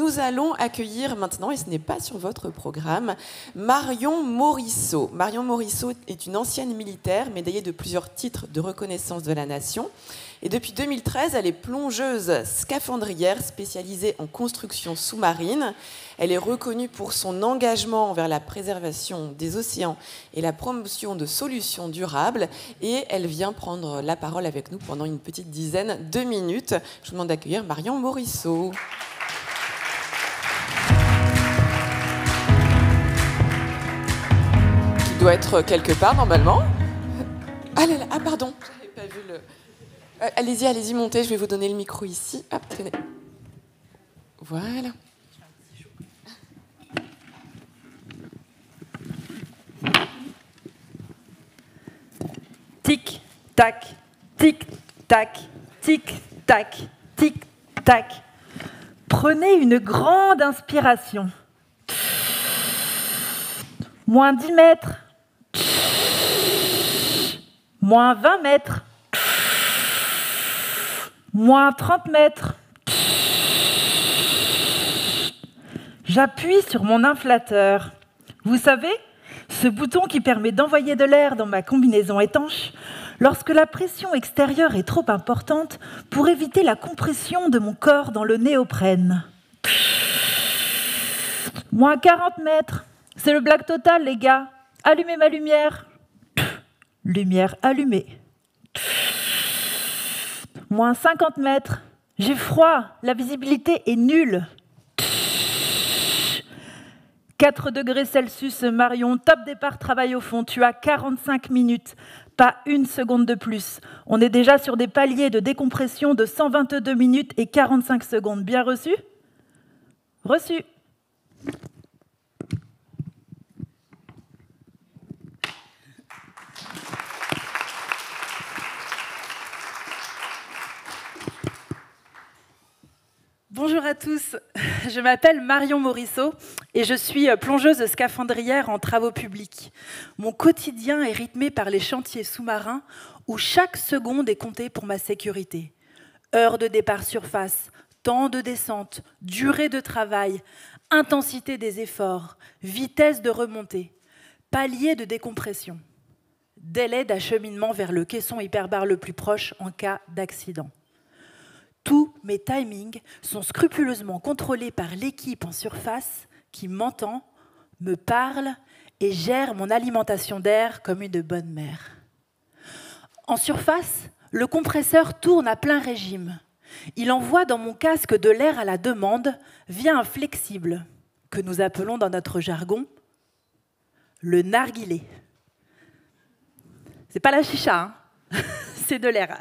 nous allons accueillir maintenant, et ce n'est pas sur votre programme, Marion Morisseau. Marion Morisseau est une ancienne militaire, médaillée de plusieurs titres de reconnaissance de la nation. Et depuis 2013, elle est plongeuse scaphandrière spécialisée en construction sous-marine. Elle est reconnue pour son engagement envers la préservation des océans et la promotion de solutions durables. Et elle vient prendre la parole avec nous pendant une petite dizaine de minutes. Je vous demande d'accueillir Marion Morisseau. Qui doit être quelque part normalement. Ah là là, ah pardon, j'avais pas vu le... Allez-y, montez, je vais vous donner le micro ici. Hop, tenez. Voilà. Tic, tac, tic, tac, tic, tac, tic, tac. Prenez une grande inspiration. Moins 10 mètres. Moins 20 mètres. Moins 30 mètres. J'appuie sur mon inflateur. Vous savez, ce bouton qui permet d'envoyer de l'air dans ma combinaison étanche lorsque la pression extérieure est trop importante pour éviter la compression de mon corps dans le néoprène. Moins 40 mètres. C'est le blague total, les gars. Allumez ma lumière. Lumière allumée. Moins 50 mètres. J'ai froid. La visibilité est nulle. 4 degrés Celsius, Marion. Top départ, travail au fond. Tu as 45 minutes. Pas une seconde de plus. On est déjà sur des paliers de décompression de 122 minutes et 45 secondes. Bien reçu ? Reçu. Bonjour à tous, je m'appelle Marion Morisseau et je suis plongeuse scaphandrière en travaux publics. Mon quotidien est rythmé par les chantiers sous-marins où chaque seconde est comptée pour ma sécurité. Heure de départ surface, temps de descente, durée de travail, intensité des efforts, vitesse de remontée, palier de décompression, délai d'acheminement vers le caisson hyperbare le plus proche en cas d'accident. Tous mes timings sont scrupuleusement contrôlés par l'équipe en surface qui m'entend, me parle et gère mon alimentation d'air comme une bonne mère. En surface, le compresseur tourne à plein régime. Il envoie dans mon casque de l'air à la demande via un flexible, que nous appelons dans notre jargon le narguilé. C'est pas la chicha, hein. C'est de l'air.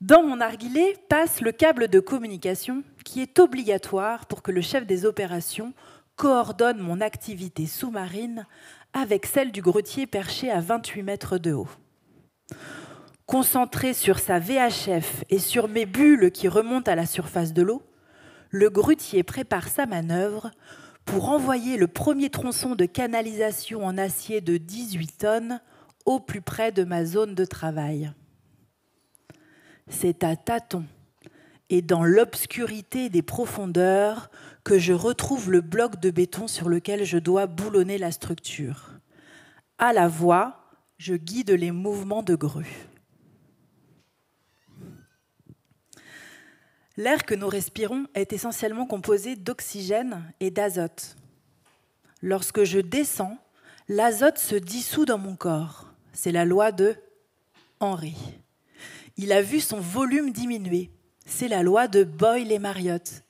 Dans mon narguilé passe le câble de communication qui est obligatoire pour que le chef des opérations coordonne mon activité sous-marine avec celle du grutier perché à 28 mètres de haut. Concentré sur sa VHF et sur mes bulles qui remontent à la surface de l'eau, le grutier prépare sa manœuvre pour envoyer le premier tronçon de canalisation en acier de 18 tonnes au plus près de ma zone de travail. C'est à tâtons et dans l'obscurité des profondeurs que je retrouve le bloc de béton sur lequel je dois boulonner la structure. À la voix, je guide les mouvements de grue. L'air que nous respirons est essentiellement composé d'oxygène et d'azote. Lorsque je descends, l'azote se dissout dans mon corps. C'est la loi de Henry. Il a vu son volume diminuer. C'est la loi de Boyle et Marriott.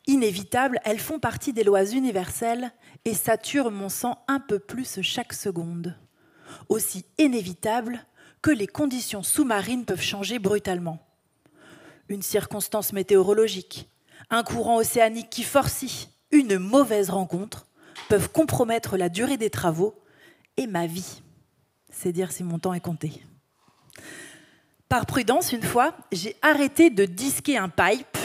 Inévitables, elles font partie des lois universelles et saturent mon sang un peu plus chaque seconde. Aussi inévitables que les conditions sous-marines peuvent changer brutalement. Une circonstance météorologique, un courant océanique qui forcit, une mauvaise rencontre peuvent compromettre la durée des travaux et ma vie. C'est dire si mon temps est compté. Par prudence, une fois, j'ai arrêté de disquer un pipe,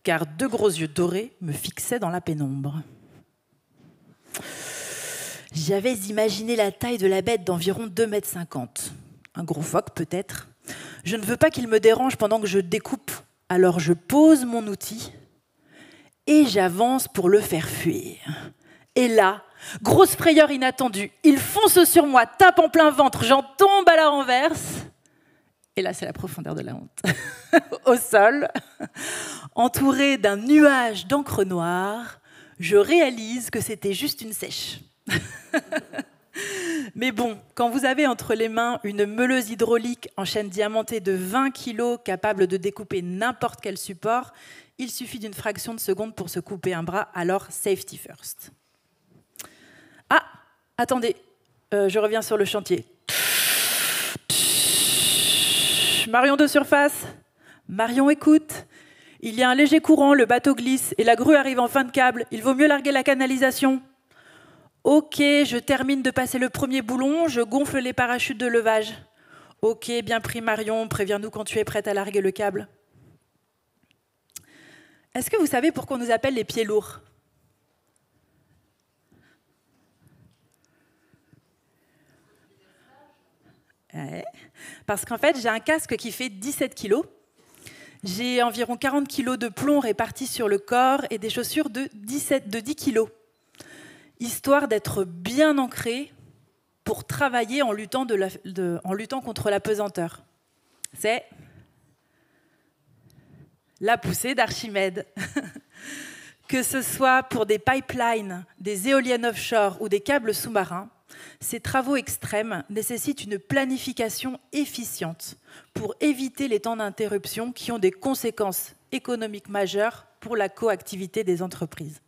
car 2 gros yeux dorés me fixaient dans la pénombre. J'avais imaginé la taille de la bête d'environ 2,50 m. Un gros phoque, peut-être. Je ne veux pas qu'il me dérange pendant que je découpe Alors je pose mon outil et j'avance pour le faire fuir. Et là, grosse frayeur inattendue, il fonce sur moi, tape en plein ventre, j'en tombe à la renverse. Et là, c'est la profondeur de la honte. Au sol, entouré d'un nuage d'encre noire, je réalise que c'était juste une sèche. Mais bon, quand vous avez entre les mains une meuleuse hydraulique en chaîne diamantée de 20 kg capable de découper n'importe quel support, il suffit d'une fraction de seconde pour se couper un bras, alors safety first. Ah, attendez, je reviens sur le chantier. Marion de surface, Marion écoute. Il y a un léger courant, le bateau glisse et la grue arrive en fin de câble. Il vaut mieux larguer la canalisation. Ok, je termine de passer le premier boulon, je gonfle les parachutes de levage. Ok, bien pris Marion, préviens-nous quand tu es prête à larguer le câble. Est-ce que vous savez pourquoi on nous appelle les pieds lourds ? Ouais. Parce qu'en fait, j'ai un casque qui fait 17 kg. J'ai environ 40 kg de plomb répartis sur le corps et des chaussures de 10 kg. Histoire d'être bien ancré pour travailler en luttant contre la pesanteur. C'est la poussée d'Archimède. Que ce soit pour des pipelines, des éoliennes offshore ou des câbles sous-marins, ces travaux extrêmes nécessitent une planification efficiente pour éviter les temps d'interruption qui ont des conséquences économiques majeures pour la coactivité des entreprises.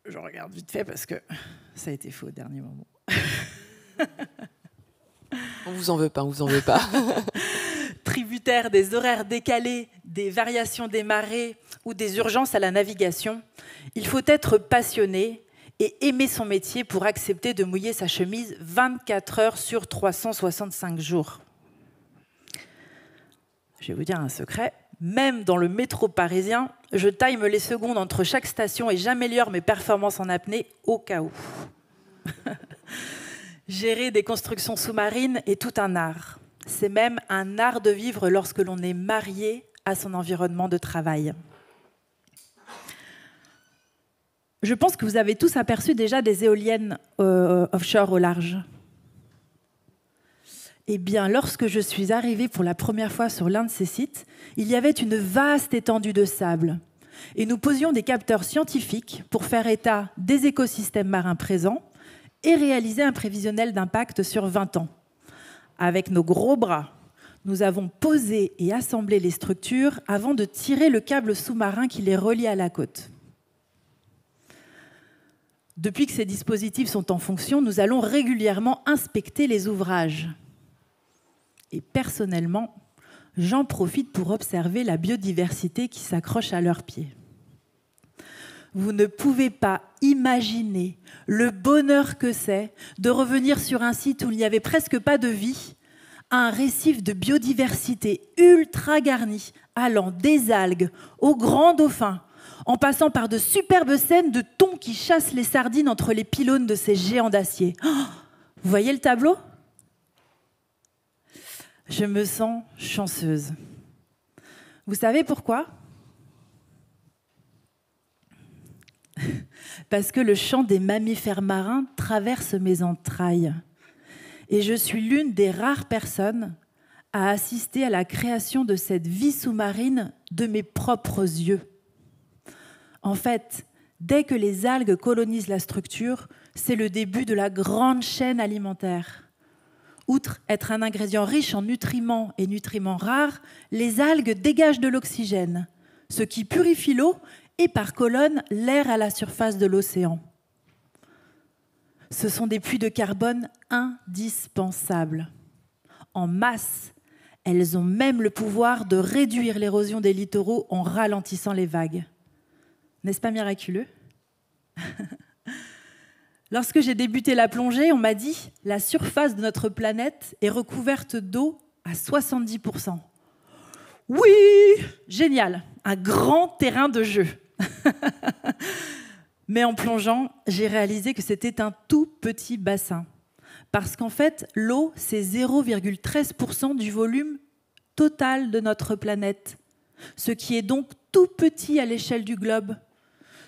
Je regarde vite fait parce que ça a été fait au dernier moment. On vous en veut pas, on vous en veut pas. Tributaire des horaires décalés, des variations des marées ou des urgences à la navigation, il faut être passionné et aimer son métier pour accepter de mouiller sa chemise 24 heures sur 365 jours. Je vais vous dire un secret, même dans le métro parisien, je time les secondes entre chaque station et j'améliore mes performances en apnée au cas où. Gérer des constructions sous-marines est tout un art. C'est même un art de vivre lorsque l'on est marié à son environnement de travail. Je pense que vous avez tous aperçu déjà des éoliennes offshore au large. Eh bien, lorsque je suis arrivée pour la première fois sur l'un de ces sites, il y avait une vaste étendue de sable. Et nous posions des capteurs scientifiques pour faire état des écosystèmes marins présents et réaliser un prévisionnel d'impact sur 20 ans. Avec nos gros bras, nous avons posé et assemblé les structures avant de tirer le câble sous-marin qui les relie à la côte. Depuis que ces dispositifs sont en fonction, nous allons régulièrement inspecter les ouvrages. Et personnellement, j'en profite pour observer la biodiversité qui s'accroche à leurs pieds. Vous ne pouvez pas imaginer le bonheur que c'est de revenir sur un site où il n'y avait presque pas de vie, un récif de biodiversité ultra garni, allant des algues aux grands dauphins, en passant par de superbes scènes de thons qui chassent les sardines entre les pylônes de ces géants d'acier. Oh, vous voyez le tableau ? Je me sens chanceuse. Vous savez pourquoi ? Parce que le chant des mammifères marins traverse mes entrailles. Et je suis l'une des rares personnes à assister à la création de cette vie sous-marine de mes propres yeux. En fait, dès que les algues colonisent la structure, c'est le début de la grande chaîne alimentaire. Outre être un ingrédient riche en nutriments et nutriments rares, les algues dégagent de l'oxygène, ce qui purifie l'eau et par colonne l'air à la surface de l'océan. Ce sont des puits de carbone indispensables. En masse, elles ont même le pouvoir de réduire l'érosion des littoraux en ralentissant les vagues. N'est-ce pas miraculeux ? Lorsque j'ai débuté la plongée, on m'a dit « La surface de notre planète est recouverte d'eau à 70%. » Oui, génial, un grand terrain de jeu. Mais en plongeant, j'ai réalisé que c'était un tout petit bassin. Parce qu'en fait, l'eau, c'est 0,13% du volume total de notre planète, ce qui est donc tout petit à l'échelle du globe.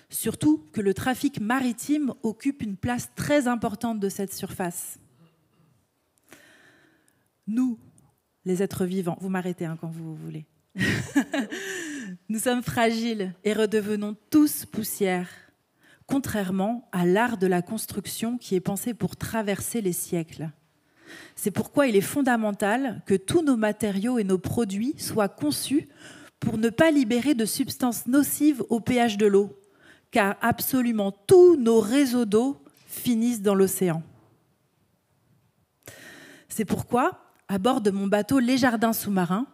Surtout que le trafic maritime occupe une place très importante de cette surface. Nous, les êtres vivants, vous m'arrêtez quand vous voulez, nous sommes fragiles et redevenons tous poussière, contrairement à l'art de la construction qui est pensé pour traverser les siècles. C'est pourquoi il est fondamental que tous nos matériaux et nos produits soient conçus pour ne pas libérer de substances nocives au pH de l'eau, car absolument tous nos réseaux d'eau finissent dans l'océan. C'est pourquoi, à bord de mon bateau Les Jardins sous-marins,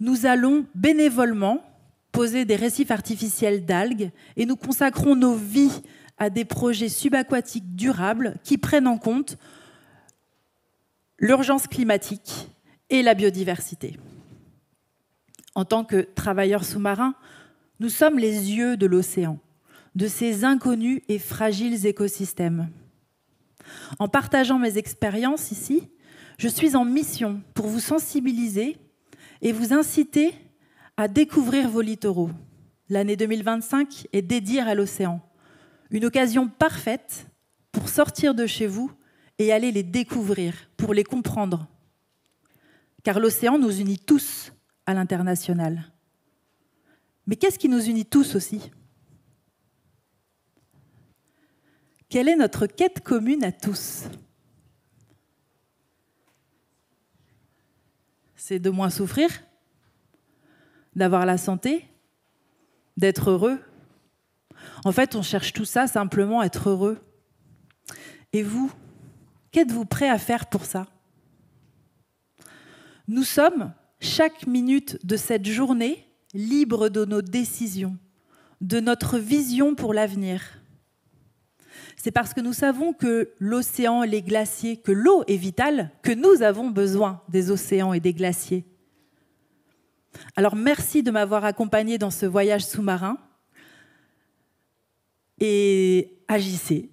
nous allons bénévolement poser des récifs artificiels d'algues et nous consacrons nos vies à des projets subaquatiques durables qui prennent en compte l'urgence climatique et la biodiversité. En tant que travailleurs sous-marins, nous sommes les yeux de l'océan, de ces inconnus et fragiles écosystèmes. En partageant mes expériences ici, je suis en mission pour vous sensibiliser et vous inciter à découvrir vos littoraux. L'année 2025 est dédiée à l'océan. Une occasion parfaite pour sortir de chez vous et aller les découvrir, pour les comprendre. Car l'océan nous unit tous à l'international. Mais qu'est-ce qui nous unit tous aussi ? Quelle est notre quête commune à tous ? C'est de moins souffrir, d'avoir la santé, d'être heureux. En fait, on cherche tout ça simplement à être heureux. Et vous, qu'êtes-vous prêt à faire pour ça ? Nous sommes, chaque minute de cette journée, libres de nos décisions, de notre vision pour l'avenir. C'est parce que nous savons que l'océan, les glaciers, que l'eau est vitale, que nous avons besoin des océans et des glaciers. Alors merci de m'avoir accompagnée dans ce voyage sous-marin et agissez.